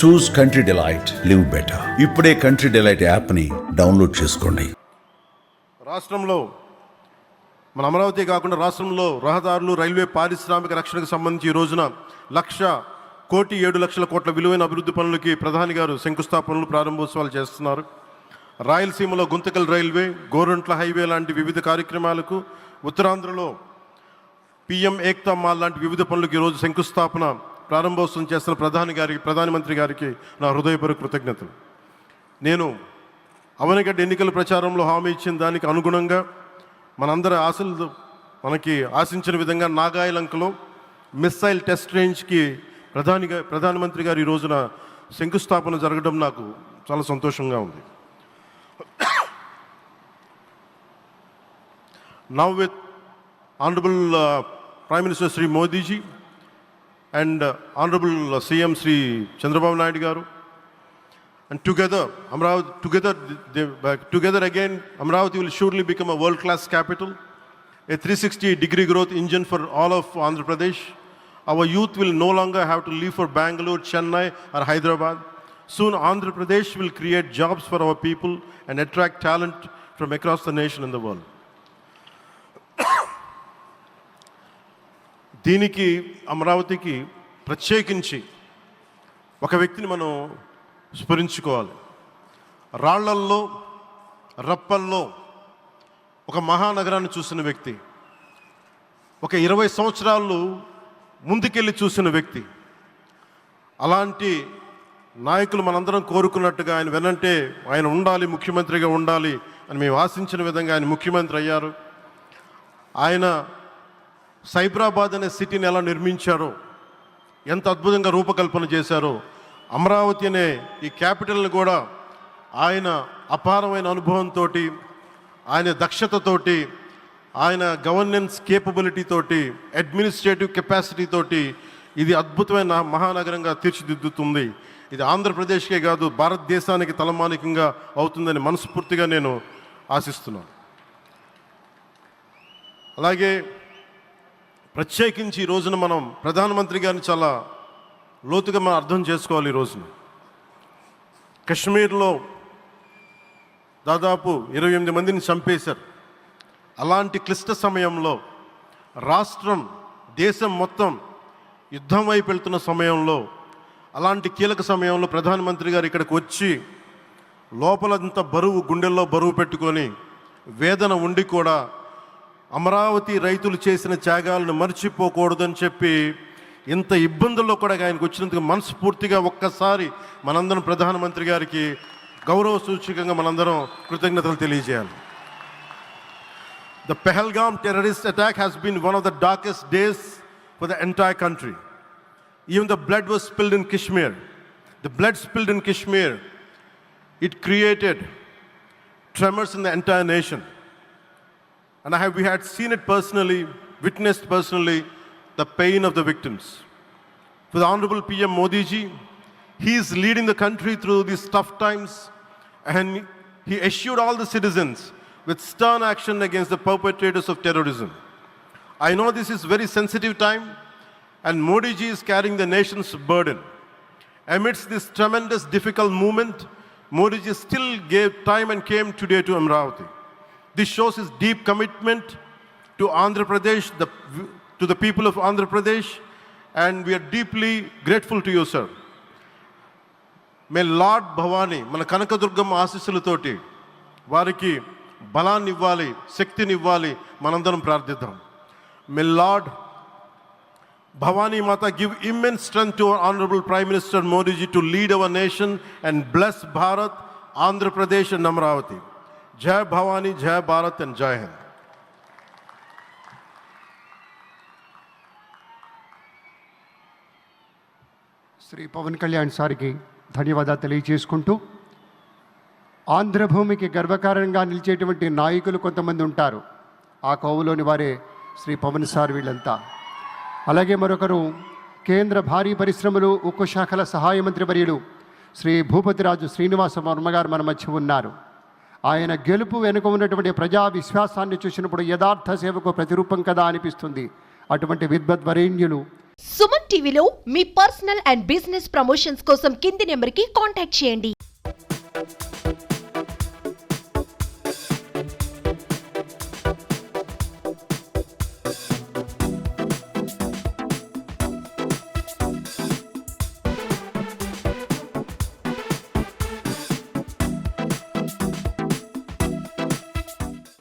చూస్ country delight, live better. ఇప్పుడే country delight యాప్ని download చేసుకోండి. రాష్ట్రంలో మన అమరావతి కాకుండా రాష్ట్రంలో రహదారులు, రైల్వే, పారిశ్రామిక రక్షణకు సంబంధించి ఈ రోజున 1,07,00,00,000 కోట్ల విలువైన అభివృద్ధి పనులకి ప్రధాని గారు శంకుస్థాపనలు, ప్రారంభోత్సవాలు చేస్తున్నారు. రాయలసీమలో గుంతకల్ రైల్వే, గోరంట్ల హైవే లాంటి వివిధ కార్యక్రమాలకు, ఉత్తరాంధ్రలో పిఎం ఏక్తా మాల్ లాంటి వివిధ పనులకు ఈరోజు శంకుస్థాపన, ప్రారంభోత్సవం చేస్తున్న ప్రధానమంత్రి గారికి నా హృదయపూర్వక కృతజ్ఞతలు. నేను అవనిగడ్డ ఎన్నికల ప్రచారంలో హామీ ఇచ్చిన దానికి అనుగుణంగా మనందరి ఆశలు మనకి ఆశించిన విధంగా నాగాయలంకలో మిస్సైల్ టెస్ట్ రేంజ్కి ప్రధానమంత్రి గారు ఈ రోజున శంకుస్థాపన జరగడం నాకు చాలా సంతోషంగా ఉంది. Now with Honorable Prime Minister Sri Modi ji and Honorable CM Sri Chandrababu Naidu garu, and together again Amravati will surely become a world-class capital, a 360-degree growth engine for all of Andhra Pradesh. Our youth will no longer have to leave for Bangalore, Chennai or Hyderabad. Soon Andhra Pradesh will create jobs for our people and attract talent from across the nation and the world. దీనికి అమరావతికి ప్రత్యేకించి ఒక వ్యక్తిని మనం స్మరించుకోవాలి. రాళ్లల్లో, రప్పల్లో ఒక మహానగరాన్ని చూసిన వ్యక్తి, ఒక 20 సంవత్సరాలు ముందుకెళ్ళి చూసిన వ్యక్తి. అలాంటి నాయకులు మనందరం కోరుకున్నట్టుగా ఆయన వెనంటే ఆయన ఉండాలి, ముఖ్యమంత్రిగా ఉండాలి అని మేము ఆశించిన విధంగా ఆయన ముఖ్యమంత్రి అయ్యారు. ఆయన సైబరాబాద్ అనే సిటీని ఎలా నిర్మించారో, ఎంత అద్భుతంగా రూపకల్పన చేశారో, అమరావతి అనే ఈ క్యాపిటల్ని కూడా ఆయన అపారమైన అనుభవంతో, ఆయన దక్షతతోటి, ఆయన గవర్నెన్స్ కేపబిలిటీ తోటి, అడ్మినిస్ట్రేటివ్ కెపాసిటీ తోటి ఇది అద్భుతమైన మహానగరంగా తీర్చిదిద్దుతుంది. ఇది ఆంధ్రప్రదేశ్కే కాదు భారతదేశానికి తలమానికంగా అవుతుందని మనస్ఫూర్తిగా నేను ఆశిస్తున్నాను. అలాగే ప్రత్యేకించి ఈ రోజున మనం ప్రధానమంత్రి గారిని చాలా లోతుగా మనం అర్థం చేసుకోవాలి. ఈ రోజున కశ్మీర్లో దాదాపు 28 మందిని చంపేశారు. అలాంటి క్లిష్ట సమయంలో రాష్ట్రం, దేశం మొత్తం యుద్ధం వైపు వెళ్తున్న సమయంలో, అలాంటి కీలక సమయంలో ప్రధానమంత్రి గారు ఇక్కడికి వచ్చి లోపలంత బరువు, గుండెల్లో బరువు పెట్టుకొని వేదన ఉండి కూడా అమరావతి రైతులు చేసిన త్యాగాలను మర్చిపోకూడదని చెప్పి ఇంత ఇబ్బందుల్లో కూడా ఆయనకు వచ్చినందుకు మనస్ఫూర్తిగా ఒక్కసారి మనందరం ప్రధానమంత్రి గారికి గౌరవ సూచకంగా మనందరం కృతజ్ఞతలు తెలియజేయాలి. The Pahalgam terrorist attack has been one of the darkest days for the entire country. Even the blood was spilled in Kashmir. The blood spilled in Kashmir, it created tremors in the entire nation. And we had seen it personally, witnessed personally, the pain of the victims. For the Honorable PM Modi ji, he is leading the country through these tough times, and he assured all the citizens with stern action against the perpetrators of terrorism. I know this is very sensitive time, and Modi ji is carrying the nation's burden. Amidst this tremendous difficult moment, Modi ji still gave time and came today to Amravati. This shows his deep commitment to Andhra Pradesh, to the people of Andhra Pradesh, and we are deeply grateful to you, sir. May Lord Bhavani, మన కనకదుర్గమ్మ ఆశీస్సులతోటి వారికి బలాన్ని ఇవ్వాలి, శక్తిని ఇవ్వాలి, మనందరం ప్రార్థిద్దాం. May Lord Bhavani Mata give immense strength to our Honorable Prime Minister Modi ji to lead our nation and bless Bharat, Andhra Pradesh and Amravati. Jai Bhavani, Jai Bharat and Jai Hind. Shri Pawan Kalyan సార్కి ధన్యవాదాలు తెలియజేసుకుంటూ, ఆంధ్రభూమికి గర్వకారణంగా నిలిచేటువంటి నాయకులు కొంతమంది ఉంటారు. ఆ కోవలోని వారే Shri Pawan sir వీళ్ళంతా. అలాగే మరొకరు కేంద్ర భారీ పరిశ్రమలు, ఉక్కు శాఖల సహాయ మంత్రి వర్యులు శ్రీ భూపతిరాజు శ్రీనివాస వర్మ గారు మన మధ్య ఉన్నారు. ఆయన గెలుపు వెనుక ఉన్నటువంటి ప్రజా విశ్వాసాన్ని చూసినప్పుడు యథార్థ సేవకు ప్రతిరూపం కదా అనిపిస్తుంది. అటువంటి విద్వద్వరేణ్యులు సుమన్ టీవీలో మీ పర్సనల్ అండ్ బిజినెస్ ప్రమోషన్స్ కోసం కింది నెంబర్కి కాంటాక్ట్ చేయండి.